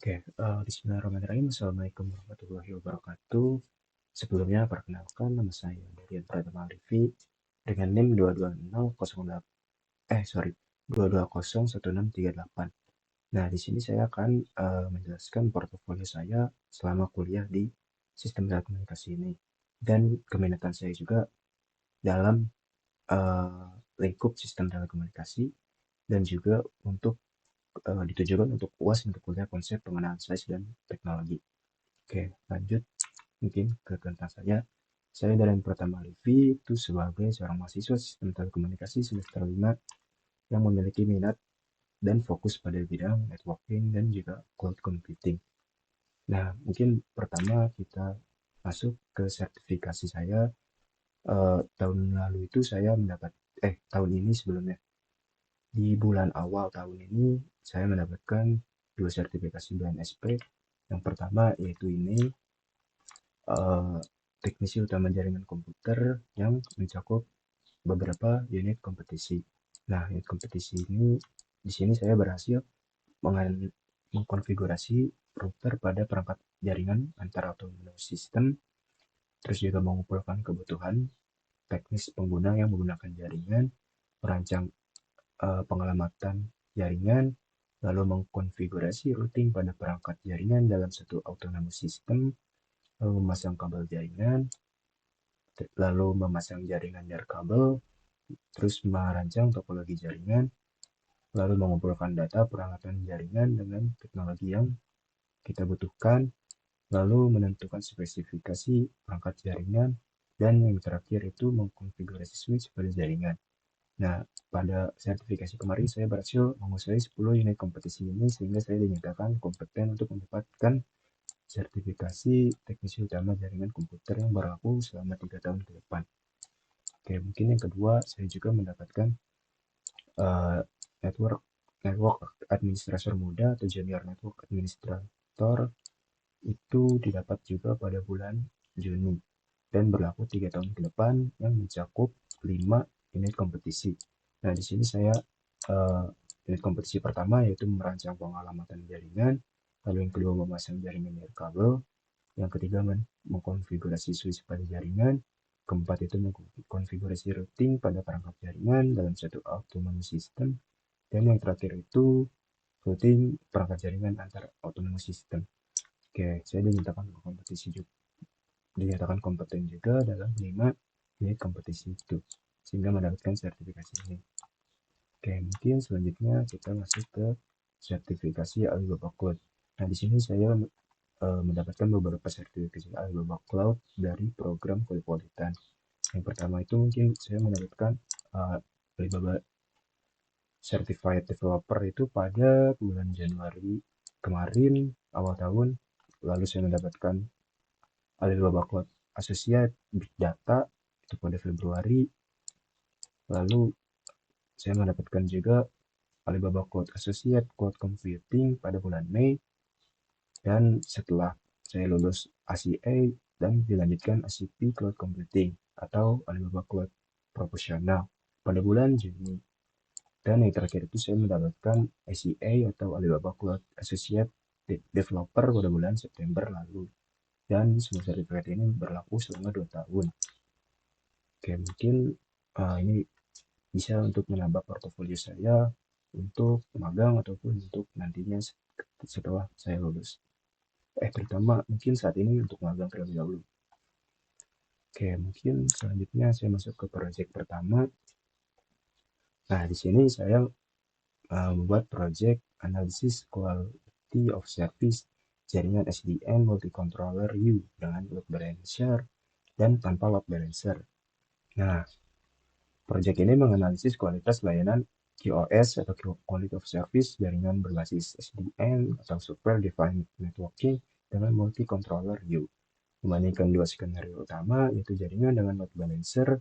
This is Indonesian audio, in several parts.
Oke, Bismillahirrahmanirrahim. Assalamualaikum warahmatullahi wabarakatuh. Sebelumnya, perkenalkan nama saya Darian Pratama Alifi dengan NIM 22008, sorry, 2201638. Nah, di sini saya akan menjelaskan portofolio saya selama kuliah di sistem telekomunikasi ini dan keminatan saya juga dalam eh, lingkup sistem telekomunikasi dan juga untuk ditujukan untuk UAS untuk kuliah konsep pengenalan sains dan teknologi. Oke, lanjut mungkin ke tentang saya. Saya dari Pratama Livi itu sebagai seorang mahasiswa sistem telekomunikasi semester 5 yang memiliki minat dan fokus pada bidang networking dan juga cloud computing. Nah, mungkin pertama kita masuk ke sertifikasi saya. Tahun lalu itu saya mendapat, tahun ini sebelumnya. Di bulan awal tahun ini saya mendapatkan dua sertifikasi BNSP. Yang pertama yaitu ini eh, teknisi utama jaringan komputer yang mencakup beberapa unit kompetisi. Nah, unit kompetisi ini di sini saya berhasil mengkonfigurasi router pada perangkat jaringan antar autonomous system, terus juga mengumpulkan kebutuhan teknis pengguna yang menggunakan jaringan, merancang pengelamatan jaringan, lalu mengkonfigurasi routing pada perangkat jaringan dalam satu autonomous system, lalu memasang kabel jaringan, lalu memasang jaringan kabel, terus merancang topologi jaringan, lalu mengumpulkan data peralatan jaringan dengan teknologi yang kita butuhkan, lalu menentukan spesifikasi perangkat jaringan, dan yang terakhir itu mengkonfigurasi switch pada jaringan. Nah, pada sertifikasi kemarin saya berhasil menguasai 10 unit kompetisi ini sehingga saya dinyatakan kompeten untuk mendapatkan sertifikasi teknisi utama jaringan komputer yang berlaku selama 3 tahun ke depan. Oke, mungkin yang kedua saya juga mendapatkan uh, network network administrator muda atau junior network administrator itu didapat juga pada bulan Juni dan berlaku 3 tahun ke depan yang mencakup 5 unit kompetisi. Nah, di sini saya uh, unit kompetisi pertama yaitu merancang pengalamatan jaringan, lalu yang kedua memasang jaringan kabel, yang ketiga mengkonfigurasi switch pada jaringan, keempat itu mengkonfigurasi routing pada perangkat jaringan dalam satu autonomous system, dan yang terakhir itu routing perangkat jaringan antar autonomous system. Oke, saya dinyatakan kompeten juga dalam 5 unit kompetisi itu sehingga mendapatkan sertifikasi ini. Oke, mungkin selanjutnya kita masuk ke sertifikasi Alibaba Cloud. Nah, di sini saya mendapatkan beberapa sertifikasi Alibaba Cloud dari program Cosmopolitan. Yang pertama itu mungkin saya mendapatkan Alibaba Certified Developer itu pada bulan Januari kemarin, awal tahun. Lalu saya mendapatkan Alibaba Cloud Associate Big Data itu pada Februari. Lalu saya mendapatkan juga Alibaba Cloud Associate Cloud Computing pada bulan Mei. Dan setelah saya lulus ACA dan dilanjutkan ACP Cloud Computing atau Alibaba Cloud Profesional pada bulan Juni. Dan yang terakhir itu saya mendapatkan ACA atau Alibaba Cloud Associate Developer pada bulan September lalu. Dan semua sertifikat ini berlaku selama 2 tahun. Oke, mungkin ini bisa untuk menambah portofolio saya untuk magang ataupun untuk nantinya setelah saya lulus. Pertama mungkin saat ini untuk magang terlebih dahulu. Oke, mungkin selanjutnya saya masuk ke proyek pertama. Nah, di sini saya membuat proyek analisis quality of service jaringan SDN multi-controller U dengan load balancer dan tanpa load balancer. Nah, proyek ini menganalisis kualitas layanan QoS atau Quality of Service jaringan berbasis SDN atau Software Defined Networking dengan multi-controller U. Membandingkan dua skenario utama, yaitu jaringan dengan load balancer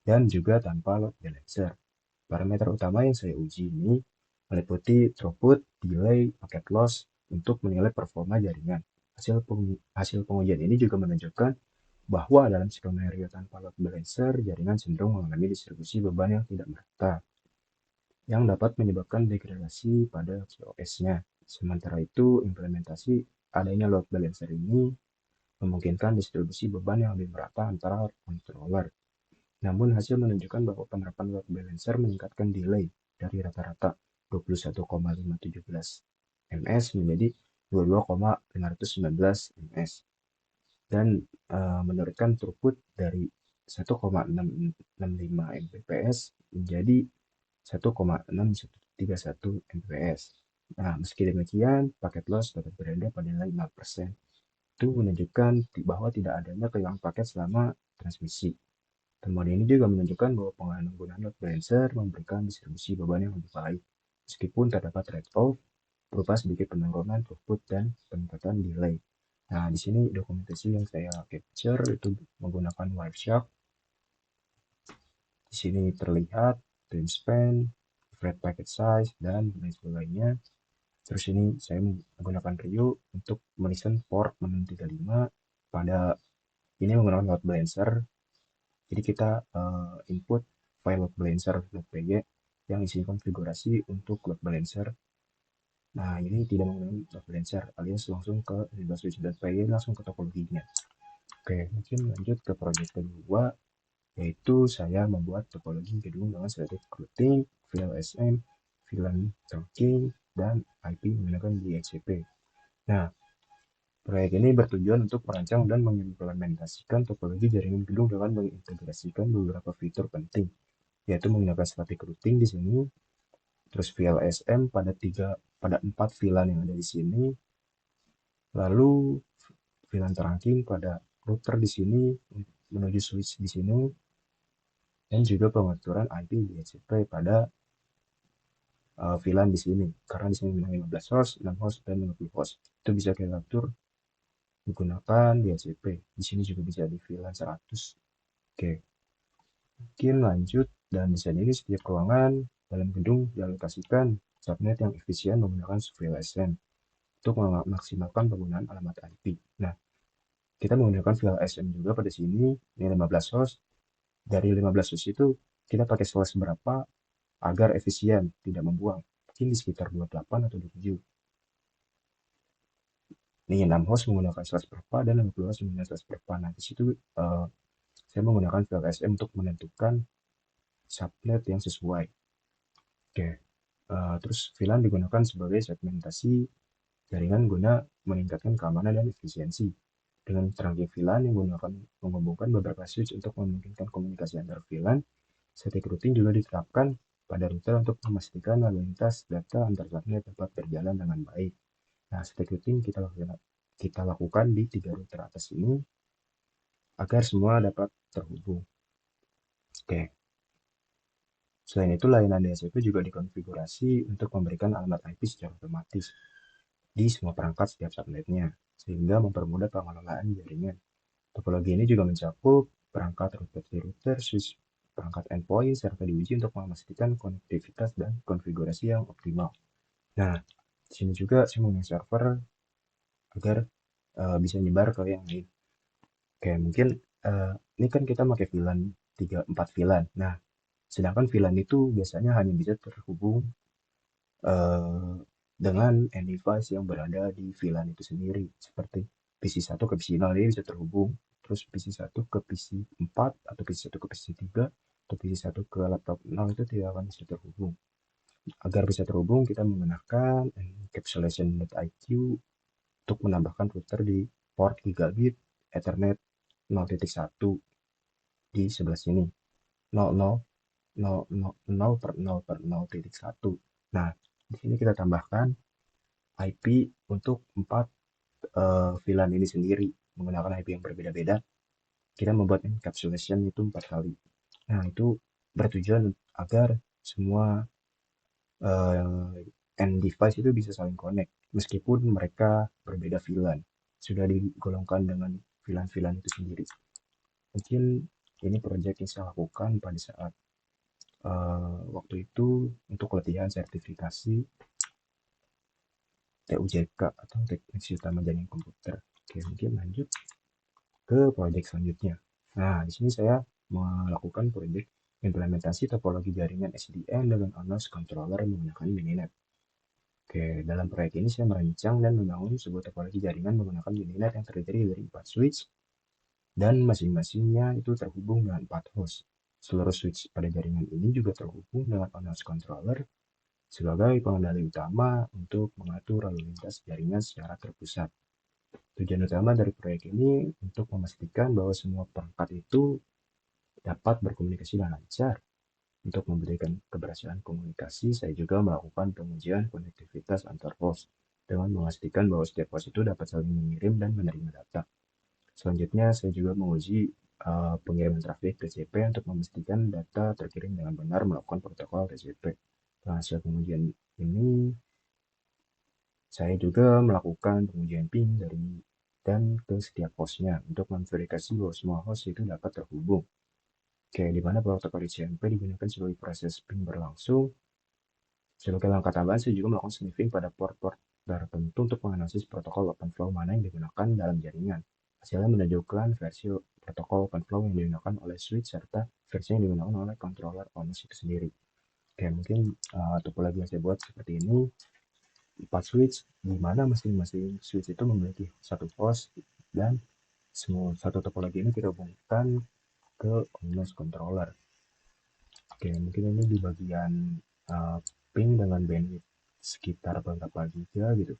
dan juga tanpa load balancer. Parameter utama yang saya uji ini meliputi throughput, delay, packet loss untuk menilai performa jaringan. Hasil pengujian ini juga menunjukkan bahwa dalam skenario tanpa load balancer, jaringan cenderung mengalami distribusi beban yang tidak merata, yang dapat menyebabkan degradasi pada QoS-nya. Sementara itu, implementasi adanya load balancer ini memungkinkan distribusi beban yang lebih merata antara controller. Namun hasil menunjukkan bahwa penerapan load balancer meningkatkan delay dari rata-rata 21,517 ms menjadi 22,519 ms dan menurunkan throughput dari 1,665 Mbps menjadi 1,6131 Mbps. Nah, meski demikian, paket loss tetap berada pada 5%. Itu menunjukkan bahwa tidak adanya kehilangan paket selama transmisi. Temuan ini juga menunjukkan bahwa penggunaan load balancer memberikan distribusi beban yang lebih baik, meskipun terdapat trade-off berupa sedikit penurunan throughput dan peningkatan delay. Nah, di sini dokumentasi yang saya capture itu menggunakan Wireshark. Di sini terlihat time span, average packet size, dan lain sebagainya. Terus ini saya menggunakan Rio untuk melisten port 635 pada ini menggunakan load balancer. Jadi kita input file load balancer.py yang isi konfigurasi untuk load balancer. Nah, ini tidak menggunakan load balancer, alias langsung ke 15switch.py langsung ke topologinya. Oke, mungkin lanjut ke project kedua, yaitu saya membuat topologi gedung dengan static routing, VLSM, VLAN trunking, dan IP menggunakan DHCP. Nah, proyek ini bertujuan untuk merancang dan mengimplementasikan topologi jaringan gedung dengan mengintegrasikan beberapa fitur penting, yaitu menggunakan static routing di sini, terus VLSM pada 4 VLAN yang ada di sini, lalu VLAN trunking pada router di sini menuju switch di sini, dan juga pengaturan IP DHCP pada VLAN di sini. Karena di sini 15 host, 6 host, dan 50 host. Itu bisa kita atur menggunakan DHCP. Di sini juga bisa di VLAN 100. Oke, mungkin lanjut. Dan bisa jadi setiap ruangan dalam gedung dialokasikan subnet yang efisien menggunakan VLSN untuk memaksimalkan penggunaan alamat IP. Nah, kita menggunakan VLSN juga pada sini. Ini 15 host. Dari 15 host itu kita pakai source berapa agar efisien, tidak membuang. Mungkin di sekitar 28 atau 27. Ini 6 host menggunakan source berapa dan 50 host menggunakan source berapa. Nah, di situ saya menggunakan VLSM untuk menentukan subnet yang sesuai. Oke, terus VLAN digunakan sebagai segmentasi jaringan guna meningkatkan keamanan dan efisiensi. Dengan trunking VLAN yang menghubungkan beberapa switch untuk memungkinkan komunikasi antar VLAN, static routing juga diterapkan pada router untuk memastikan lalu lintas data antar subnet dapat berjalan dengan baik. Nah, static routing kita lakukan di 3 router atas ini agar semua dapat terhubung. Oke. Selain itu, layanan DHCP juga dikonfigurasi untuk memberikan alamat IP secara otomatis di semua perangkat setiap subnetnya, sehingga mempermudah pengelolaan jaringan. Topologi ini juga mencakup perangkat router, switch, perangkat endpoint, serta diuji untuk memastikan konektivitas dan konfigurasi yang optimal. Nah, di sini juga saya menggunakan server agar bisa nyebar ke yang lain. Oke, mungkin ini kan kita pakai VLAN 4 VLAN. Nah, sedangkan VLAN itu biasanya hanya bisa terhubung dengan end device yang berada di VLAN itu sendiri. Seperti PC1 ke PC0 dia bisa terhubung. Terus PC1 ke PC4 atau PC1 ke PC3 atau PC1 ke laptop 0 itu tidak akan bisa terhubung. Agar bisa terhubung, kita menggunakan encapsulation.iq untuk menambahkan router di port gigabit Ethernet 0.1 di sebelah sini 0 per 0.1. Nah, di sini kita tambahkan IP untuk 4 VLAN ini sendiri menggunakan IP yang berbeda-beda. Kita membuat encapsulation itu 4 kali. Nah, itu bertujuan agar semua end device itu bisa saling connect meskipun mereka berbeda VLAN. Sudah digolongkan dengan VLAN-VLAN itu sendiri. Mungkin ini proyek yang saya lakukan pada saat waktu itu untuk latihan sertifikasi TUJK atau Teknik Utama Jaringan Komputer. Oke, mungkin lanjut ke proyek selanjutnya. Nah, di sini saya melakukan proyek implementasi topologi jaringan SDN dengan on-host controller menggunakan Mininet. Oke, dalam proyek ini saya merancang dan membangun sebuah topologi jaringan menggunakan uninet yang terdiri dari 4 switch dan masing-masingnya itu terhubung dengan 4 host. Seluruh switch pada jaringan ini juga terhubung dengan on-host controller sebagai pengendali utama untuk mengatur lalu lintas jaringan secara terpusat. Tujuan utama dari proyek ini untuk memastikan bahwa semua perangkat itu dapat berkomunikasi dengan lancar. Untuk memberikan keberhasilan komunikasi, saya juga melakukan pengujian konektivitas antar host dengan memastikan bahwa setiap host itu dapat saling mengirim dan menerima data. Selanjutnya, saya juga menguji pengiriman trafik TCP untuk memastikan data terkirim dengan benar melakukan protokol TCP. Nah, hasil pengujian ini, saya juga melakukan pengujian ping dari dan ke setiap hostnya untuk memverifikasi bahwa semua host itu dapat terhubung. Oke, di mana protokol ICMP digunakan sebagai proses ping berlangsung. Sebagai langkah tambahan, saya juga melakukan sniffing pada port-port tertentu untuk menganalisis protokol OpenFlow mana yang digunakan dalam jaringan. Hasilnya menunjukkan versi protokol OpenFlow yang digunakan oleh switch serta versi yang digunakan oleh controller ONS itu sendiri. Oke, mungkin topologi yang saya buat seperti ini, 4 switch, di mana masing-masing switch itu memiliki satu host dan semua satu topologi ini kita hubungkan ke ONS controller. Oke, mungkin ini di bagian uh, ping dengan bandwidth sekitar berapa giga gitu.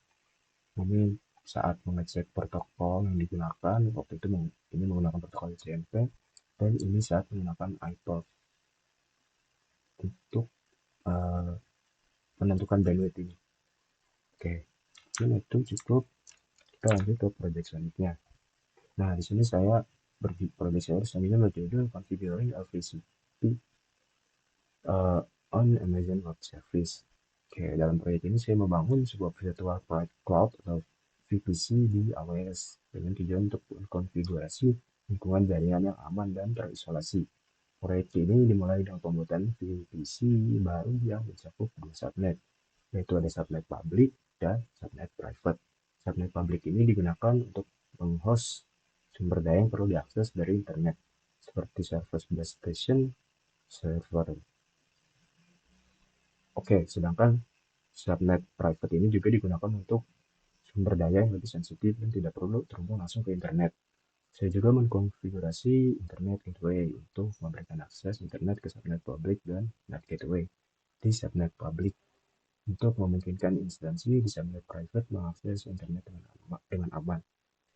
Mungkin saat mengecek protokol yang digunakan, waktu itu ini menggunakan protokol CMP, dan ini saat menggunakan iPod untuk uh, menentukan bandwidth ini. Oke, mungkin itu cukup. Kita lanjut ke project selanjutnya. Nah, di sini saya project saya selanjutnya berjudul Configuring LVCP on Amazon Web Service. Oke, dalam proyek ini saya membangun sebuah virtual private cloud atau VPC di AWS dengan tujuan untuk mengkonfigurasi lingkungan jaringan yang aman dan terisolasi. Proyek ini dimulai dengan pembuatan VPC baru yang mencakup dua subnet, yaitu ada subnet public dan subnet private. Subnet public ini digunakan untuk menghost sumber daya yang perlu diakses dari internet, seperti server base station, server. Oke, sedangkan subnet private ini juga digunakan untuk sumber daya yang lebih sensitif dan tidak perlu terhubung langsung ke internet. Saya juga mengkonfigurasi internet gateway untuk memberikan akses internet ke subnet public dan net gateway di subnet public untuk memungkinkan instansi di subnet private mengakses internet dengan aman.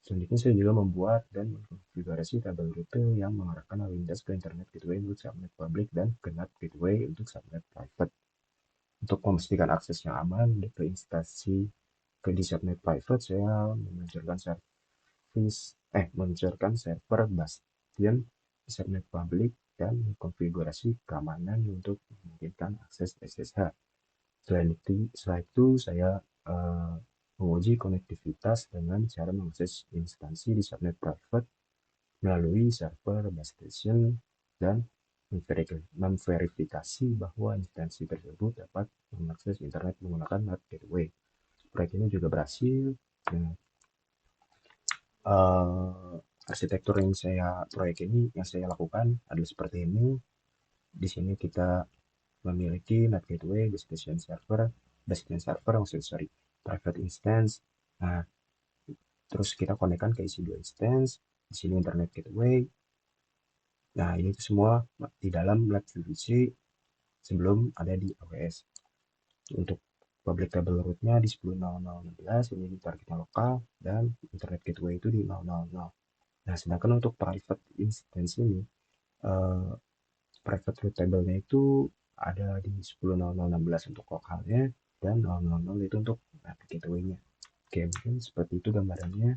Selanjutnya saya juga membuat dan mengkonfigurasi tabel rute yang mengarahkan lalu lintas ke internet gateway untuk subnet public dan ke NAT gateway untuk subnet private. Untuk memastikan akses yang aman ke instansi ke di subnet private, saya meluncurkan server Bastion di subnet public dan mengkonfigurasi keamanan untuk memungkinkan akses SSH. Setelah itu saya uh, menguji konektivitas dengan cara mengakses instansi di subnet private melalui server Bastion dan memverifikasi bahwa instansi tersebut dapat mengakses internet menggunakan NAT gateway. Proyek ini juga berhasil. Nah, uh, arsitektur proyek ini yang saya lakukan adalah seperti ini. Di sini kita memiliki NAT gateway, destination server, private instance. Nah, terus kita konekkan ke isi dua instance. Di sini internet gateway. Nah, ini semua di dalam lab VPC sebelum ada di AWS. Untuk public table root-nya di 10.00.16, ini di targetnya lokal, dan internet gateway itu di 0.00. Nah, sedangkan untuk private instance ini, uh, private root table-nya itu ada di 10.00.16 untuk lokalnya, dan 0.00 itu untuk gateway-nya. Oke, mungkin seperti itu gambarannya.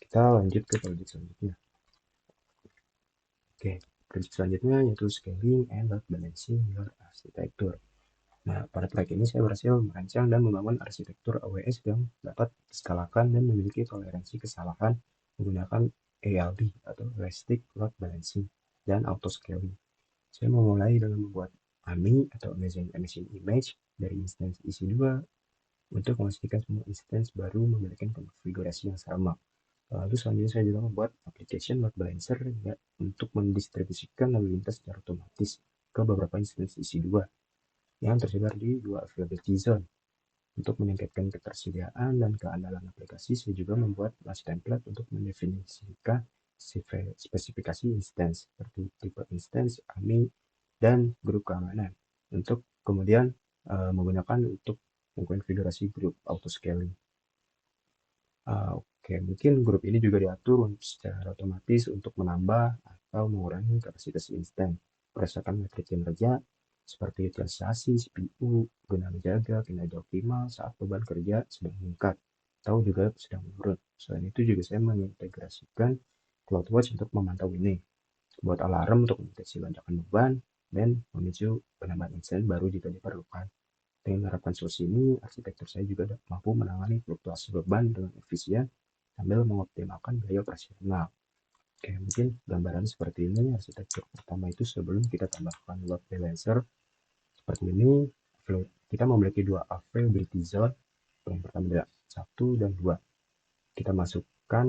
Kita lanjut ke project selanjutnya. Oke, project selanjutnya yaitu scaling and load balancing your architecture. Nah, pada proyek ini saya berhasil merancang dan membangun arsitektur AWS yang dapat diskalakan dan memiliki toleransi kesalahan menggunakan ALB atau Elastic Load Balancing dan Auto Scaling. Saya memulai dengan membuat AMI atau Amazon Image dari instance EC2 untuk memastikan semua instance baru memiliki konfigurasi yang sama. Lalu selanjutnya saya juga membuat application load balancer ya, untuk mendistribusikan lalu lintas secara otomatis ke beberapa instance EC2 yang tersebar di dua availability zone. Untuk meningkatkan ketersediaan dan keandalan aplikasi, saya juga membuat class template untuk mendefinisikan spesifikasi instance seperti tipe instance, AMI, dan grup keamanan. Untuk kemudian menggunakan untuk mengkonfigurasi grup auto scaling. Oke, mungkin grup ini juga diatur secara otomatis untuk menambah atau mengurangi kapasitas instan berdasarkan metrik kinerja seperti utilisasi CPU, guna menjaga kinerja optimal saat beban kerja sedang meningkat atau juga sedang menurun. Selain itu juga saya mengintegrasikan CloudWatch untuk memantau ini, buat alarm untuk mendeteksi lonjakan beban, dan memicu penambahan instan baru jika diperlukan. Dengan menerapkan solusi ini, arsitektur saya juga mampu menangani fluktuasi beban dengan efisien sambil mengoptimalkan biaya operasional. Oke, mungkin gambaran seperti ini arsitektur pertama itu sebelum kita tambahkan load balancer seperti ini. Kita memiliki dua availability zone, yang pertama adalah 1 dan 2. Kita masukkan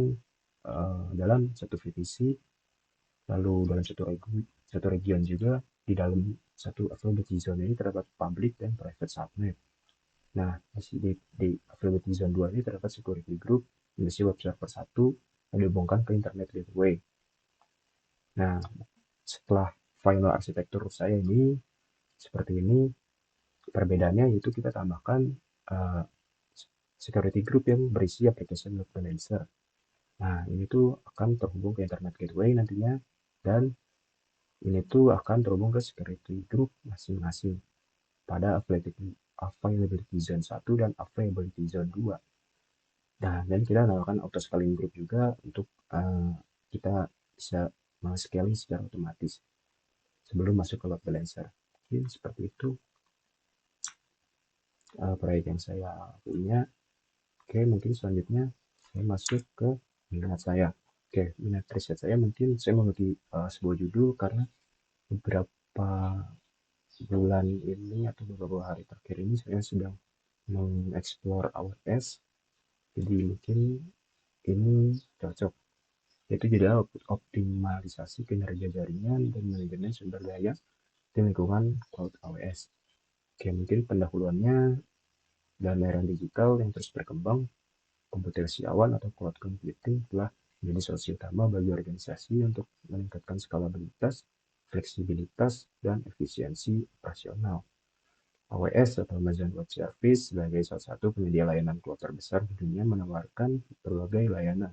dalam satu VPC, lalu dalam satu region juga. Di dalam satu availability zone ini terdapat public dan private subnet. Nah, di availability zone 2 ini terdapat security group mengisi web server 1 yang dihubungkan ke internet gateway. Nah, setelah final arsitektur saya ini seperti ini, perbedaannya yaitu kita tambahkan uh, security group yang berisi application load balancer. Nah, ini tuh akan terhubung ke internet gateway nantinya, dan ini tuh akan terhubung ke security group masing-masing pada availability zone 1 dan availability zone 2. Nah, dan kita melakukan auto scaling group juga untuk kita bisa scaling secara otomatis sebelum masuk ke load balancer. Mungkin seperti itu proyek yang saya punya. Oke, mungkin selanjutnya saya masuk ke minat saya. Oke, minat riset saya mungkin saya memiliki sebuah judul karena beberapa bulan ini atau beberapa hari terakhir ini saya sedang mengeksplor AWS. Jadi mungkin ini cocok, yaitu jadi optimalisasi kinerja jaringan dan manajemen sumber daya di lingkungan cloud AWS. Oke, mungkin pendahuluannya, dalam era digital yang terus berkembang, komputasi awan atau cloud computing telah menjadi solusi utama bagi organisasi untuk meningkatkan skalabilitas, fleksibilitas, dan efisiensi operasional. AWS atau Amazon Web Service sebagai salah satu penyedia layanan cloud terbesar di dunia menawarkan berbagai layanan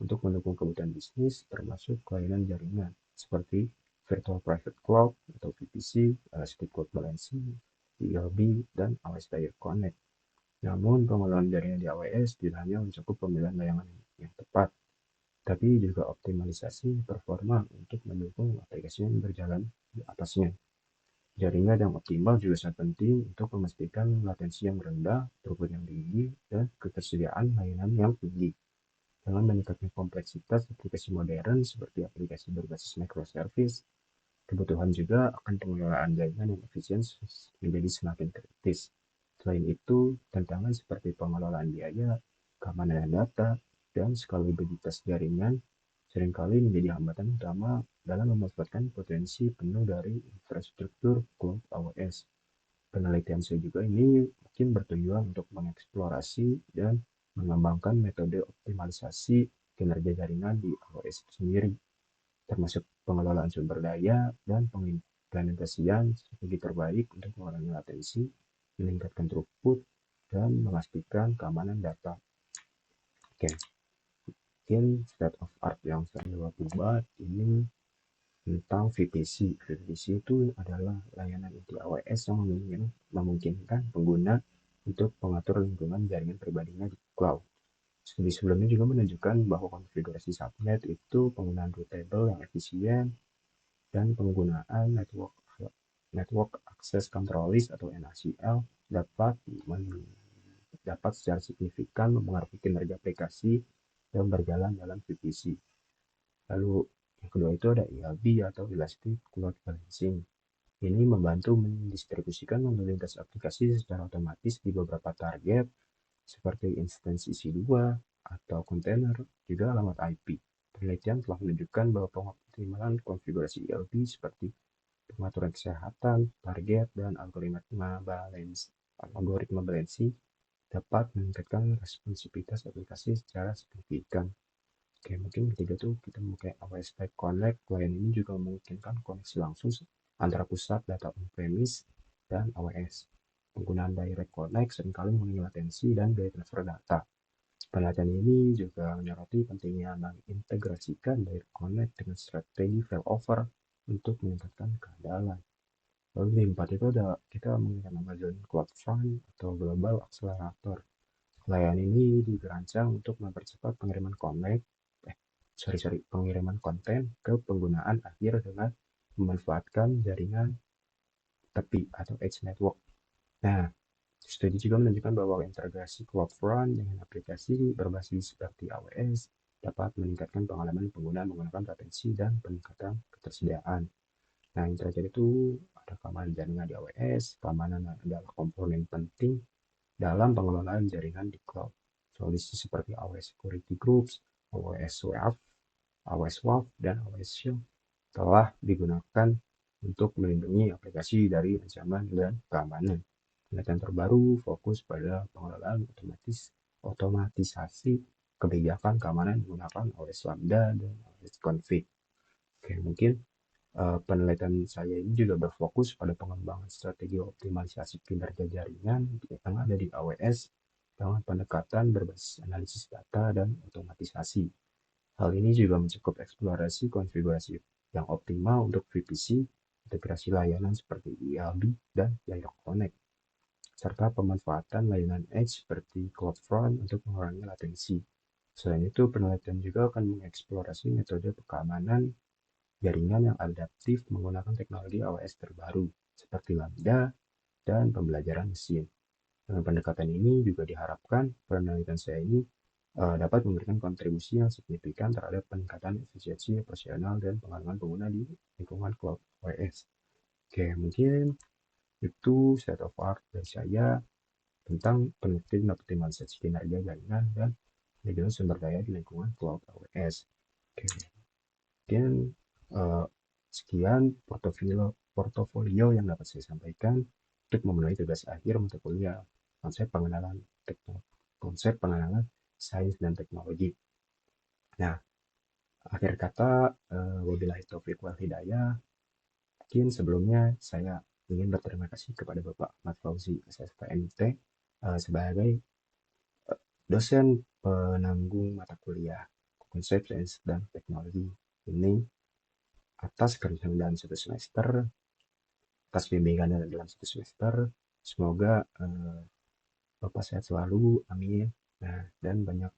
untuk mendukung kebutuhan bisnis, termasuk layanan jaringan seperti Virtual Private Cloud atau VPC, Elastic Load Balancing, ELB, dan AWS Direct Connect. Namun, pengelolaan jaringan di AWS tidak hanya mencakup pemilihan layanan yang tepat, tapi juga optimalisasi performa untuk mendukung aplikasi yang berjalan di atasnya. Jaringan yang optimal juga sangat penting untuk memastikan latensi yang rendah, throughput yang tinggi, dan ketersediaan layanan yang tinggi. Dengan meningkatnya kompleksitas aplikasi modern seperti aplikasi berbasis microservice, kebutuhan juga akan pengelolaan jaringan yang efisien menjadi semakin kritis. Selain itu, tantangan seperti pengelolaan biaya, keamanan data, dan skalabilitas jaringan seringkali menjadi hambatan utama dalam memanfaatkan potensi penuh dari infrastruktur cloud AWS. Penelitian saya juga ini mungkin bertujuan untuk mengeksplorasi dan mengembangkan metode optimalisasi kinerja jaringan di AWS sendiri, termasuk pengelolaan sumber daya dan pengimplementasian strategi terbaik untuk mengurangi latensi, meningkatkan throughput, dan memastikan keamanan data. Oke, mungkin state of art yang saya buat ini tentang VPC. VPC itu adalah layanan inti AWS yang memungkinkan pengguna untuk mengatur lingkungan jaringan pribadinya di cloud. Studi sebelumnya juga menunjukkan bahwa konfigurasi subnet itu penggunaan routable yang efisien dan penggunaan network access control list atau NACL dapat secara signifikan mempengaruhi kinerja aplikasi yang berjalan dalam VPC. Lalu yang kedua itu ada ELB atau Elastic Load Balancing. Ini membantu mendistribusikan lalu lintas aplikasi secara otomatis di beberapa target seperti instansi EC2 atau kontainer, juga alamat IP. Penelitian telah menunjukkan bahwa pengoptimalan konfigurasi ELB seperti pengaturan kesehatan, target, dan algoritma balancing dapat meningkatkan responsivitas aplikasi secara signifikan. Oke, mungkin ketiga tuh kita memakai AWS Pipe Connect. Layanan ini juga memungkinkan koneksi langsung antara pusat data on-premise dan AWS. Penggunaan Direct Connect seringkali mengurangi latensi dan biaya transfer data. Penelitian ini juga menyoroti pentingnya mengintegrasikan Direct Connect dengan strategi failover untuk meningkatkan keandalan. Lalu di empat itu ada kita menggunakan Amazon CloudFront atau Global Accelerator. Layanan ini dirancang untuk mempercepat pengiriman pengiriman konten ke penggunaan akhir dengan memanfaatkan jaringan tepi atau edge network. Nah, studi juga menunjukkan bahwa integrasi CloudFront dengan aplikasi berbasis seperti AWS dapat meningkatkan pengalaman pengguna menggunakan latensi dan peningkatan ketersediaan. Nah, yang terakhir itu ada keamanan jaringan di AWS. Keamanan adalah komponen penting dalam pengelolaan jaringan di cloud. Solusi seperti AWS Security Groups, AWS WAF, AWS WAF, dan AWS Shield telah digunakan untuk melindungi aplikasi dari ancaman dan keamanan. Penelitian terbaru fokus pada pengelolaan otomatisasi kebijakan keamanan menggunakan AWS Lambda dan AWS Config. Oke, mungkin penelitian saya ini juga berfokus pada pengembangan strategi optimalisasi kinerja jaringan yang ada di AWS dengan pendekatan berbasis analisis data dan otomatisasi. Hal ini juga mencakup eksplorasi konfigurasi yang optimal untuk VPC, integrasi layanan seperti ELB dan Direct Connect, serta pemanfaatan layanan edge seperti CloudFront untuk mengurangi latensi. Selain itu, penelitian juga akan mengeksplorasi metode keamanan jaringan yang adaptif menggunakan teknologi AWS terbaru, seperti Lambda dan pembelajaran mesin. Dengan pendekatan ini juga diharapkan penelitian saya ini dapat memberikan kontribusi yang signifikan terhadap peningkatan efisiensi operasional dan pengalaman pengguna di lingkungan cloud AWS. Oke, mungkin itu set of art dari saya tentang penelitian optimalisasi kinerja jaringan dan manajemen sumber daya di lingkungan cloud AWS. Oke, mungkin uh, sekian portofolio yang dapat saya sampaikan untuk memenuhi tugas akhir mata kuliah konsep pengenalan sains dan teknologi. Nah, akhir kata, wabillahi taufiq wal hidayah. Mungkin sebelumnya saya ingin berterima kasih kepada Bapak Ahmad Fauzi SSPMT sebagai dosen penanggung mata kuliah konsep sains dan teknologi ini atas kerjasama dalam satu semester, atas bimbingan dalam satu semester. Semoga Bapak sehat selalu, amin. Nah, dan banyak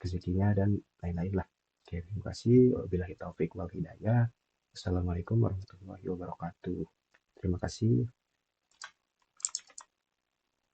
rezekinya dan lain-lain lah. Oke, terima kasih. Wabillahi taufiq wal hidayah. Assalamualaikum warahmatullahi wabarakatuh. Terima kasih.